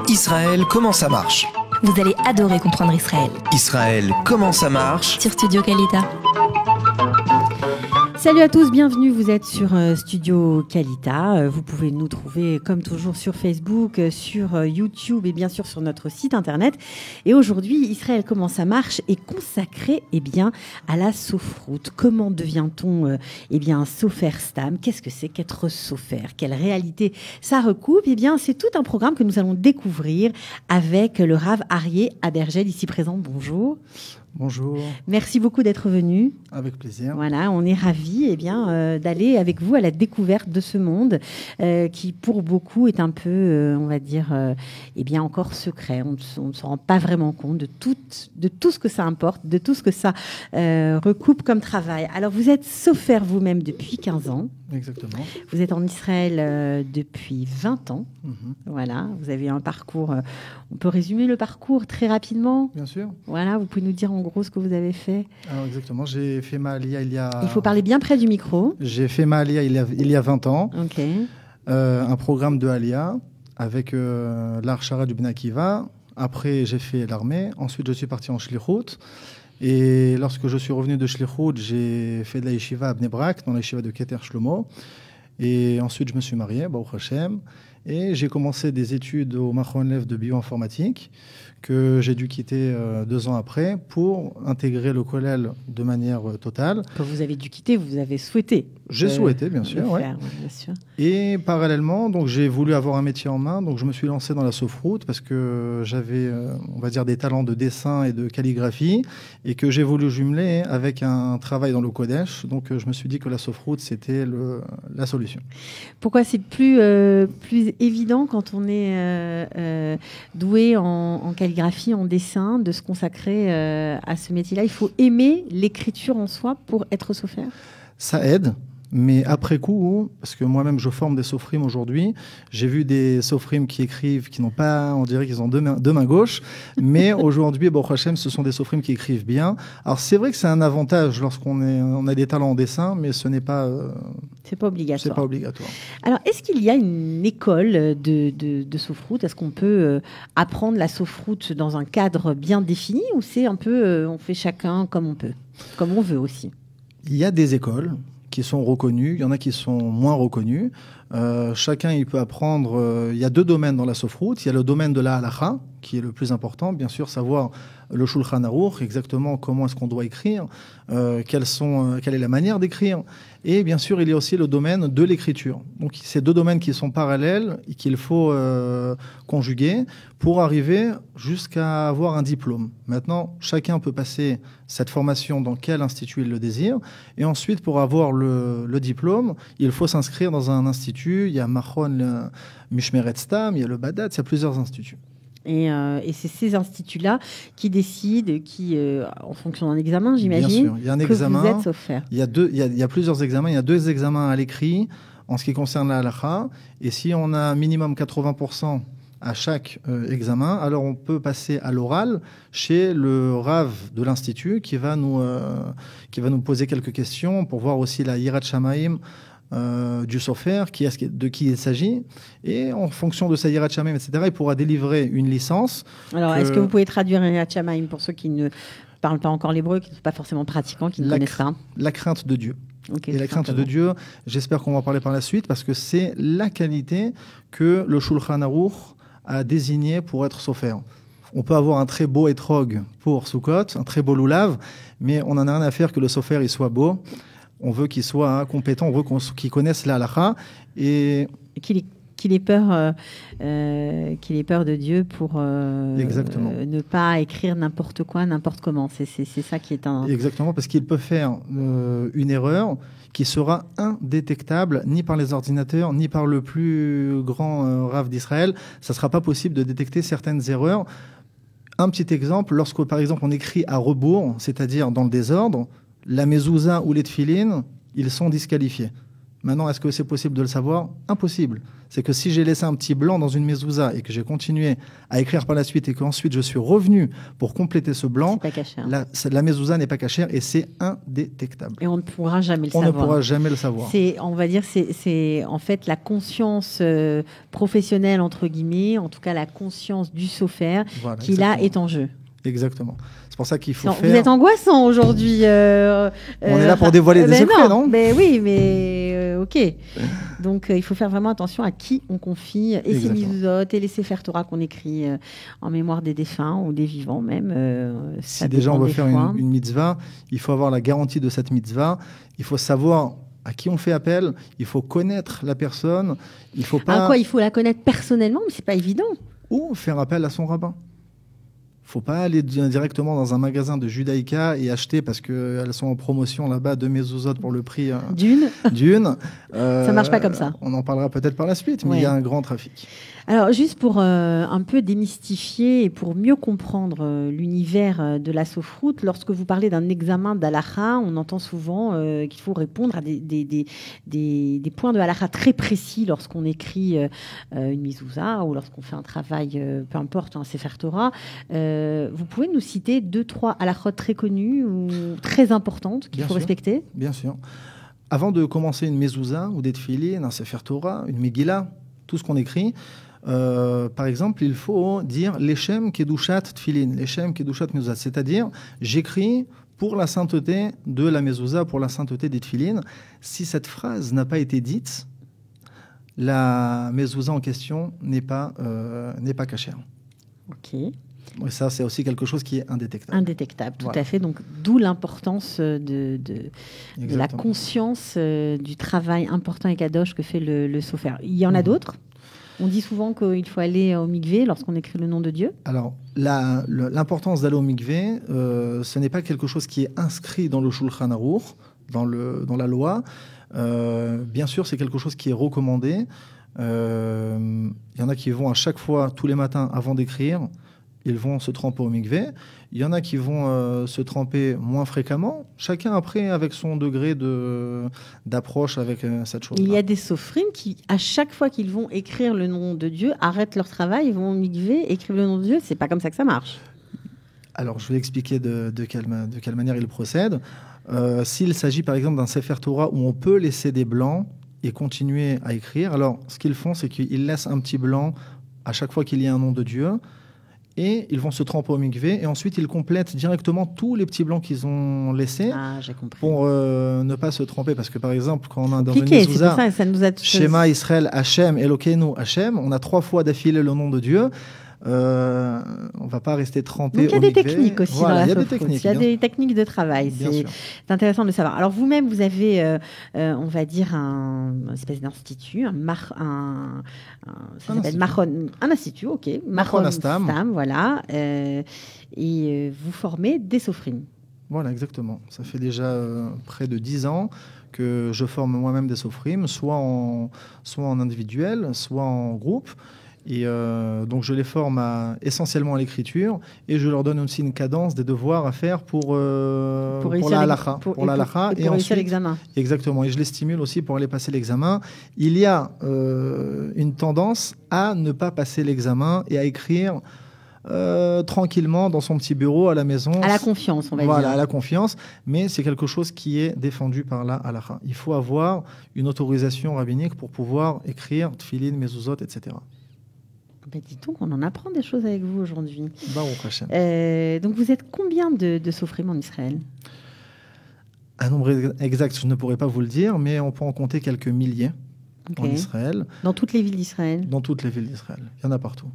Israël, comment ça marche? Vous allez adorer comprendre Israël. Israël, comment ça marche? Sur Studio Kalita. Salut à tous, bienvenue, vous êtes sur Studio Kalita. Vous pouvez nous trouver comme toujours sur Facebook, sur YouTube et bien sûr sur notre site internet. Et aujourd'hui, Israël, comment ça marche est consacré à la sofroute. Comment devient-on un sofer stam? Qu'est-ce que c'est qu'être sofer? Quelle réalité ça recoupe? C'est tout un programme que nous allons découvrir avec le Rav Aryeh Abergel ici présent. Bonjour. Bonjour. Merci beaucoup d'être venu. Avec plaisir. Voilà, on est ravis d'aller avec vous à la découverte de ce monde qui, pour beaucoup, est un peu, encore secret. On ne se rend pas vraiment compte de tout ce que ça importe, de tout ce que ça recoupe comme travail. Alors, vous êtes sofer vous-même depuis 15 ans. Exactement. Vous êtes en Israël depuis 20 ans. Mm-hmm. Voilà, vous avez un parcours. On peut résumer le parcours très rapidement. Bien sûr. Voilà, vous pouvez nous dire en gros ce que vous avez fait. Alors exactement, j'ai fait ma Aliyah il y a... Il faut parler bien près du micro. J'ai fait ma Aliyah il y a 20 ans. Ok. Un programme de Aliyah avec l'Archara du Ben Akiva. Après, j'ai fait l'armée. Ensuite, je suis parti en Shlichut. Et lorsque je suis revenu de Shlichut, j'ai fait de la yeshiva à Bnei Brak, dans la yeshiva de Keter Shlomo. Et ensuite, je me suis marié, Baruch Hashem. Et j'ai commencé des études au Machon Lev de bioinformatique que j'ai dû quitter 2 ans après pour intégrer le Kollel de manière totale. Quand vous avez dû quitter, vous avez souhaité. J'ai souhaité, bien sûr, faire, ouais. bien sûr. Et parallèlement, donc j'ai voulu avoir un métier en main, donc je me suis lancé dans la sofroute parce que j'avais, des talents de dessin et de calligraphie et que j'ai voulu jumeler avec un travail dans le Kodesh. Donc je me suis dit que la sofroute, c'était la solution. Pourquoi c'est plus évident quand on est doué en calligraphie, en dessin, de se consacrer à ce métier-là? Il faut aimer l'écriture en soi pour être sofer? Ça aide. Mais après coup, parce que moi-même je forme des sofrim aujourd'hui, j'ai vu des sofrim qui écrivent, qui n'ont pas, on dirait qu'ils ont deux mains gauches, mais aujourd'hui, Baruch Hashem, ce sont des sofrim qui écrivent bien. Alors c'est vrai que c'est un avantage lorsqu'on a des talents en dessin, mais ce n'est pas... c'est pas obligatoire. C'est pas obligatoire. Alors est-ce qu'il y a une école de sofroute? Est-ce qu'on peut apprendre la sofroute dans un cadre bien défini ou c'est un peu, on fait chacun comme on peut, comme on veut aussi? Il y a des écoles qui sont reconnus, il y en a qui sont moins reconnus. Chacun, il peut apprendre... il y a 2 domaines dans la sofroute. Il y a le domaine de la halacha, qui est le plus important, bien sûr, savoir le Shulchan Aruch, exactement comment est-ce qu'on doit écrire, quelle est la manière d'écrire. Et bien sûr, il y a aussi le domaine de l'écriture. Donc, c'est 2 domaines qui sont parallèles et qu'il faut conjuguer pour arriver jusqu'à avoir un diplôme. Maintenant, chacun peut passer cette formation dans quel institut il le désire. Et ensuite, pour avoir le diplôme, il faut s'inscrire dans un institut. Il y a Machon Mishmeret Stam, il y a le Badat, il y a plusieurs instituts. Et c'est ces instituts-là qui décident, en fonction d'un examen, j'imagine, bien sûr, il y a un examen, vous êtes sofer. Il y a plusieurs examens. Il y a 2 examens à l'écrit en ce qui concerne la halakha. Et si on a un minimum 80% à chaque examen, alors on peut passer à l'oral chez le Rav de l'Institut qui va nous poser quelques questions pour voir aussi la Yirat Shamaim du sofer, de qui il s'agit, et en fonction de sa Yirat Shamaim, etc., il pourra délivrer une licence. Alors, est-ce que vous pouvez traduire Yirat Shamaim pour ceux qui ne parlent pas encore l'hébreu, qui ne sont pas forcément pratiquants, qui ne connaissent pas? La crainte de Dieu. Okay, et la crainte de Dieu, j'espère qu'on va en parler par la suite, parce que c'est la qualité que le Shulchan Aruch a désigné pour être sofer. On peut avoir un très beau etrog pour Sukkot, un très beau loulav, mais on n'en a rien à faire que le sofer il soit beau. On veut qu'il soit compétent, on veut qu'il connaisse la halakha et qu'il ait peur de Dieu pour ne pas écrire n'importe quoi, n'importe comment. C'est ça qui est un... Exactement, parce qu'il peut faire une erreur qui sera indétectable ni par les ordinateurs, ni par le plus grand Rav d'Israël. Ça ne sera pas possible de détecter certaines erreurs. Un petit exemple, lorsque par exemple on écrit à rebours, c'est-à-dire dans le désordre, la mezouza ou les tefilines, ils sont disqualifiés. Maintenant, est-ce que c'est possible de le savoir? Impossible. C'est que si j'ai laissé un petit blanc dans une mezouza et que j'ai continué à écrire par la suite et qu'ensuite je suis revenu pour compléter ce blanc, C'est pas caché. la mezouza n'est pas cachère et c'est indétectable. Et on ne pourra jamais le On ne savoir. pourra jamais le savoir. On va dire, c'est en fait la conscience professionnelle, entre guillemets, en tout cas la conscience du sophère Voilà, qui là exactement. est en jeu. Exactement. C'est pour ça qu'il faut Non, faire... Vous êtes angoissant aujourd'hui. On est là pour dévoiler des secrets, non? Mais oui, mais ok. Donc il faut faire vraiment attention à qui on confie et ces Exactement. mizuzot et les sefer Torah qu'on écrit en mémoire des défunts ou des vivants même. Ça Si déjà on dépend veut des faire fois. une mitzvah, il faut avoir la garantie de cette mitzvah. Il faut savoir à qui on fait appel. Il faut connaître la personne. Il faut pas... Quoi, il faut la connaître personnellement, mais c'est pas évident. Ou faire appel à son rabbin. Il ne faut pas aller directement dans un magasin de judaïka et acheter parce qu'elles sont en promotion là-bas de mezuzot pour le prix d'une. Ça marche pas comme ça. On en parlera peut-être par la suite, mais Ouais. il y a un grand trafic. Alors, juste pour un peu démystifier et pour mieux comprendre l'univers de la sophroute, lorsque vous parlez d'un examen d'halakha, on entend souvent qu'il faut répondre à des points de halakha très précis lorsqu'on écrit une mizouza ou lorsqu'on fait un travail, peu importe, un sefer Torah. Vous pouvez nous citer 2-3 halakhot très connues ou très importantes qu'il Bien faut sûr. respecter? Bien sûr. Avant de commencer une mezouza ou des tefilin, un sefer Torah, une megillah, tout ce qu'on écrit, par exemple, il faut dire Leshem Kedushat Tfilin, Leshem Kedushat Mezuzah, c'est-à-dire j'écris pour la sainteté de la mezouza, pour la sainteté des tfilin. Si cette phrase n'a pas été dite, la mezouza en question n'est pas cachère. Ok. Et ça, c'est aussi quelque chose qui est indétectable. Indétectable, tout Voilà. à fait. Donc, d'où l'importance de la Exactement. conscience du travail important et kadosh que fait le sofer. Il y en a Mhm. d'autres. On dit souvent qu'il faut aller au mikvé lorsqu'on écrit le nom de Dieu. Alors, l'importance d'aller au mikvé, ce n'est pas quelque chose qui est inscrit dans le Shulchan Aruch, dans la loi. Bien sûr, c'est quelque chose qui est recommandé. Il y en a qui vont à chaque fois, tous les matins, avant d'écrire, ils vont se tremper au mikvé. Il y en a qui vont se tremper moins fréquemment, chacun après avec son degré d'approche avec cette chose. Il y a des soprim qui, à chaque fois qu'ils vont écrire le nom de Dieu, arrêtent leur travail, ils vont au mikvé, écrivent le nom de Dieu. C'est pas comme ça que ça marche. Alors, je vais expliquer de quelle manière il procède. S'il s'agit par exemple d'un Sefer Torah où on peut laisser des blancs et continuer à écrire, alors ce qu'ils font, c'est qu'ils laissent un petit blanc à chaque fois qu'il y a un nom de Dieu. Et ils vont se tremper au mikvé et ensuite ils complètent directement tous les petits blancs qu'ils ont laissés Ah, j'ai compris. pour ne pas se tromper. Parce que par exemple, quand on a dans une Compliqué, c'est pour mezouza, ça que ça nous a... Shema Israël Hachem Elokeinu Hachem, on a 3 fois d'affilée le nom de Dieu. On va pas rester trempé. Donc il y a au des mikvé. techniques aussi Voilà, dans la il y a des sophroute. techniques. Il y a bien- des techniques de travail. bien C'est sûr. c'est intéressant de le savoir. Alors vous-même, vous avez, on va dire, une espèce d'institut, ça s'appelle un institut, ok. Machon Astam. Voilà. Et vous formez des sophrines. Voilà, exactement. Ça fait déjà près de 10 ans que je forme moi-même des sophrim, soit en individuel, soit en groupe. Et donc je les forme essentiellement à l'écriture et je leur donne aussi une cadence des devoirs à faire pour réussir la l'ex- halakha. Pour la halakha. et pour réussir ensuite, l'examen. exactement. Et je les stimule aussi pour aller passer l'examen. Il y a une tendance à ne pas passer l'examen et à écrire tranquillement dans son petit bureau à la maison. À la confiance, on va Voilà, dire. à la confiance, mais c'est quelque chose qui est défendu par la halakha. Il faut avoir une autorisation rabbinique pour pouvoir écrire tfilin, mezuzot, etc. Ben, dis-donc, on en apprend des choses avec vous aujourd'hui. Baruch Hashem. Donc vous êtes combien de sophrим en Israël? Un nombre exact, je ne pourrais pas vous le dire, mais on peut en compter quelques milliers en Ok. Israël, Dans toutes les villes d'Israël? dans toutes les villes d'Israël. Il y en a partout.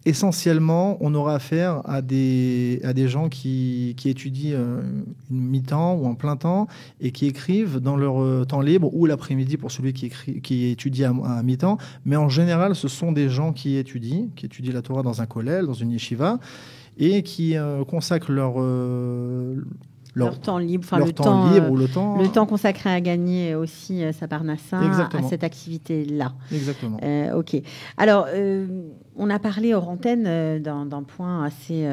Essentiellement, on aura affaire à des gens qui étudient une mi-temps ou un plein temps et qui écrivent dans leur temps libre ou l'après-midi pour celui qui étudie à mi-temps. Mais en général, ce sont des gens qui étudient la Torah dans un kollel, dans une yeshiva, et qui consacrent leur leur temps libre, enfin leur le temps libre ou le temps consacré à gagner aussi sa parnassa à cette activité-là. Exactement. Ok. Alors, on a parlé hors antenne d'un point assez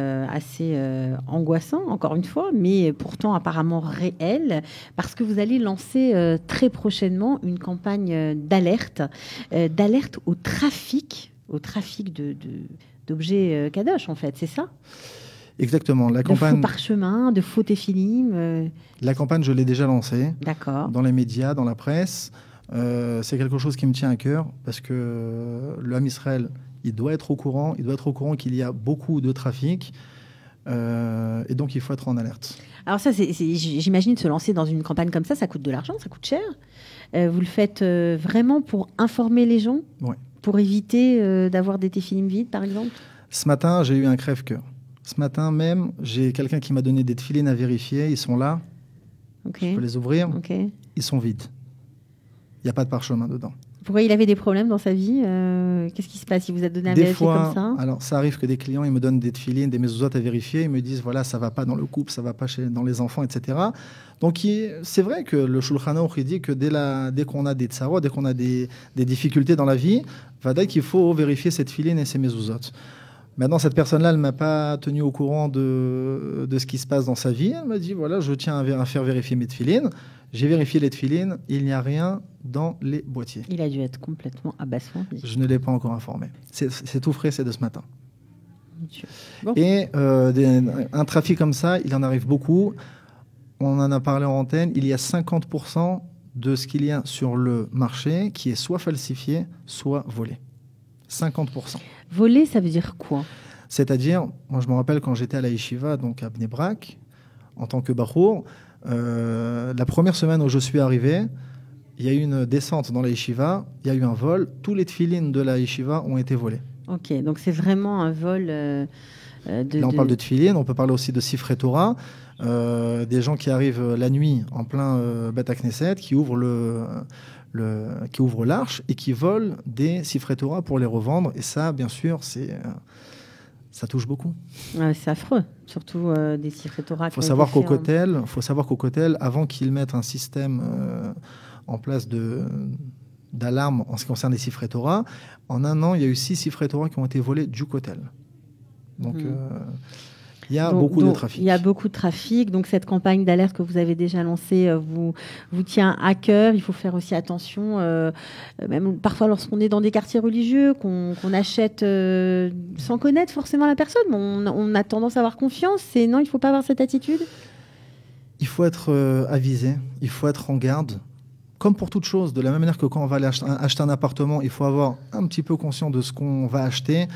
angoissant, encore une fois, mais pourtant apparemment réel, parce que vous allez lancer très prochainement une campagne d'alerte au trafic d'objets kadosh, en fait, c'est ça ? Exactement. La campagne de faux parchemins, de faux téphilim. La campagne, je l'ai déjà lancée. D'accord. Dans les médias, dans la presse. C'est quelque chose qui me tient à cœur parce que le Ham Israël, il doit être au courant. Il doit être au courant qu'il y a beaucoup de trafic. Et donc, il faut être en alerte. Alors ça, j'imagine se lancer dans une campagne comme ça coûte de l'argent, ça coûte cher. Vous le faites vraiment pour informer les gens ? Oui. Pour éviter d'avoir des téphilim vides, par exemple ? Ce matin, j'ai eu un crève-cœur. Ce matin même, j'ai quelqu'un qui m'a donné des tefilines à vérifier. Ils sont là. Okay. Je peux les ouvrir. Okay. Ils sont vides. Il n'y a pas de parchemin dedans. Pourquoi il avait des problèmes dans sa vie ? Qu'est-ce qui se passe ? Il vous a donné à vérifier comme ça ? Alors, ça arrive que des clients ils me donnent des tefilines, des mezuzot à vérifier. Ils me disent, voilà, ça ne va pas dans le couple, ça ne va pas dans les enfants, etc. Donc, c'est vrai que le Shulchan Aruch dit que dès qu'on a des tsarot, dès qu'on a des difficultés dans la vie, qu'il faut vérifier cette filine et ces mezuzot. Maintenant, cette personne-là, elle ne m'a pas tenu au courant de ce qui se passe dans sa vie. Elle m'a dit, voilà, je tiens à faire vérifier mes tefilines. J'ai vérifié les tefilines, il n'y a rien dans les boîtiers. Il a dû être complètement abasourdi. Je ne l'ai pas encore informé. C'est tout frais, c'est de ce matin. Bon. Et un trafic comme ça, il en arrive beaucoup. On en a parlé en antenne. Il y a 50% de ce qu'il y a sur le marché qui est soit falsifié, soit volé. 50%. Voler, ça veut dire quoi ? C'est-à-dire, moi je me rappelle quand j'étais à la yeshiva, donc à Bnei Brak, en tant que bachour, la première semaine où je suis arrivé, il y a eu une descente dans la yeshiva, il y a eu un vol, tous les tefilines de la yeshiva ont été volés. Ok, donc c'est vraiment un vol Là on parle de tefilines, on peut parler aussi de Sifrei Torah, des gens qui arrivent la nuit en plein Beth Knesset, qui ouvrent qui ouvrent l'arche et qui volent des Sifrei Torah pour les revendre. Et ça, bien sûr, ça touche beaucoup. C'est affreux, surtout des Sifrei Torah. Il faut savoir qu'au Kotel, avant qu'ils mettent un système en place d'alarme en ce qui concerne les Sifrei Torah, en un an, il y a eu 6 Sifrei Torah qui ont été volés du Kotel. Donc, il y a beaucoup de trafic. Il y a beaucoup de trafic. Donc, cette campagne d'alerte que vous avez déjà lancée vous tient à cœur. Il faut faire aussi attention, même parfois lorsqu'on est dans des quartiers religieux, qu'on achète sans connaître forcément la personne. On a tendance à avoir confiance. Non, il ne faut pas avoir cette attitude. Il faut être avisé. Il faut être en garde. Comme pour toute chose, de la même manière que quand on va aller acheter un appartement, il faut avoir un petit peu conscience de ce qu'on va acheter.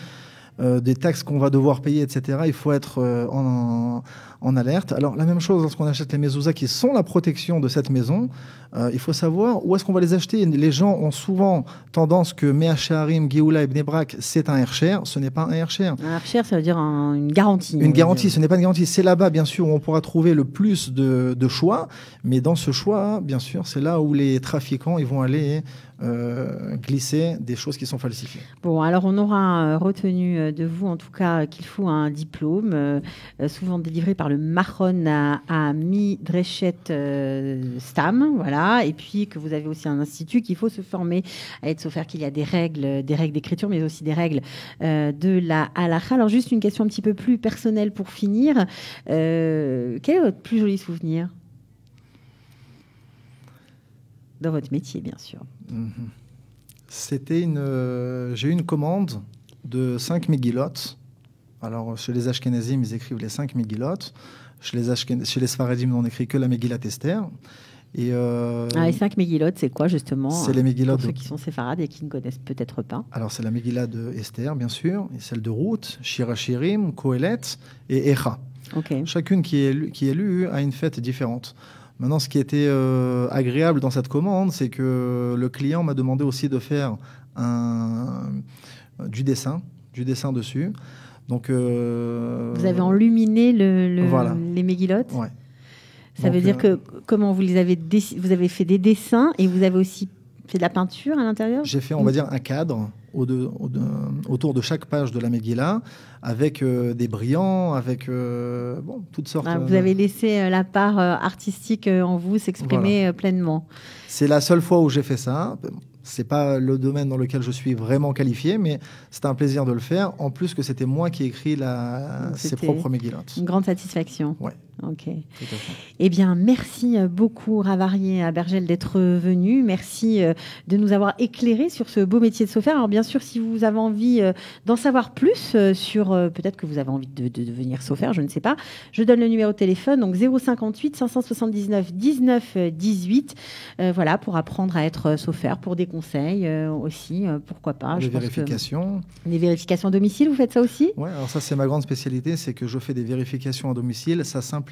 Des taxes qu'on va devoir payer, etc. Il faut être en alerte. Alors, la même chose lorsqu'on achète les mezuzahs qui sont la protection de cette maison, il faut savoir où est-ce qu'on va les acheter. Les gens ont souvent tendance que Mea Shearim, Geoula et Bnei Brak, c'est un Hersher. Ce n'est pas un Hersher. Un Hersher, ça veut dire une garantie. Une garantie, ce n'est pas une garantie. C'est là-bas, bien sûr, où on pourra trouver le plus de choix. Mais dans ce choix, bien sûr, c'est là où les trafiquants ils vont aller glisser des choses qui sont falsifiées. Bon, alors on aura retenu de vous, en tout cas, qu'il faut un diplôme, souvent délivré par le Mahon à Midreshet Stam, voilà, et puis que vous avez aussi un institut qu'il faut se former à être, sauf faire qu'il y a des règles d'écriture, mais aussi des règles de la halakha. Alors juste une question un petit peu plus personnelle pour finir. Quel est votre plus joli souvenir ? Dans votre métier, bien sûr. J'ai eu une commande de 5 Megillot. Alors, chez les Ashkenazim, ils écrivent les 5 Megillot. Chez les Sfaradim, on n'écrit que la Megillat Esther. Et les 5 Megillot, c'est quoi, justement ? C'est les Megillot pour ceux qui sont séfarades et qui ne connaissent peut-être pas. Alors, c'est la Megillah de Esther, bien sûr, et celle de Ruth, Shir HaShirim, Kohelet et Echa. Okay. Chacune qui est lue a une fête différente. Maintenant, ce qui était agréable dans cette commande, c'est que le client m'a demandé aussi de faire du dessin dessus. Donc, vous avez enluminé voilà. les Megillot. Ouais. Ça veut dire que comment vous avez fait des dessins et vous avez aussi fait de la peinture à l'intérieur. J'ai fait, on va dire, un cadre autour de chaque page de la Megillah, avec des brillants, avec toutes sortes. Vous avez laissé la part artistique en vous s'exprimer pleinement. C'est la seule fois où j'ai fait ça. C'est pas le domaine dans lequel je suis vraiment qualifié, mais c'était un plaisir de le faire. En plus que c'était moi qui ai écrit ses propres Megillot. Une grande satisfaction. Ouais. Ok. Eh bien, merci beaucoup Rav Aryeh Abergel d'être venu. Merci de nous avoir éclairé sur ce beau métier de sophère. Alors bien sûr, si vous avez envie d'en savoir plus sur, peut-être que vous avez envie de devenir sophère, je ne sais pas. Je donne le numéro de téléphone, donc 058 579 19 18. Voilà, pour apprendre à être sophère, pour des conseils aussi, pourquoi pas. Les vérifications. Les vérifications à domicile, vous faites ça aussi ? Oui, alors ça c'est ma grande spécialité, c'est que je fais des vérifications à domicile. Ça simplifie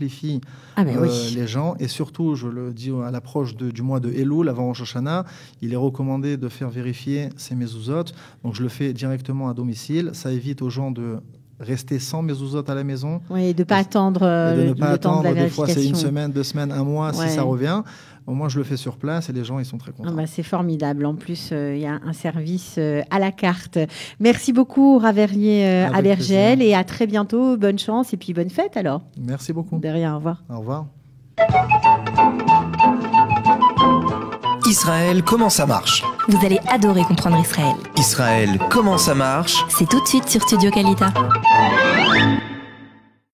les gens, et surtout, je le dis à l'approche du mois de Elul, avant Rosh Hashanah, il est recommandé de faire vérifier ces mezuzot. Donc je le fais directement à domicile. Ça évite aux gens de rester sans mezuzot à la maison. Oui, et de ne pas attendre le temps de la vérification. Des fois, c'est 1 semaine, 2 semaines, 1 mois, si ça revient. Au moins, je le fais sur place et les gens, ils sont très contents. C'est formidable. En plus, il y a un service à la carte. Merci beaucoup, Rav Aryeh Abergel, et à très bientôt. Bonne chance et puis bonne fête alors. Merci beaucoup. De rien, au revoir. Au revoir. Israël, comment ça marche? Vous allez adorer comprendre Israël. Israël, comment ça marche? C'est tout de suite sur Studio Kalita.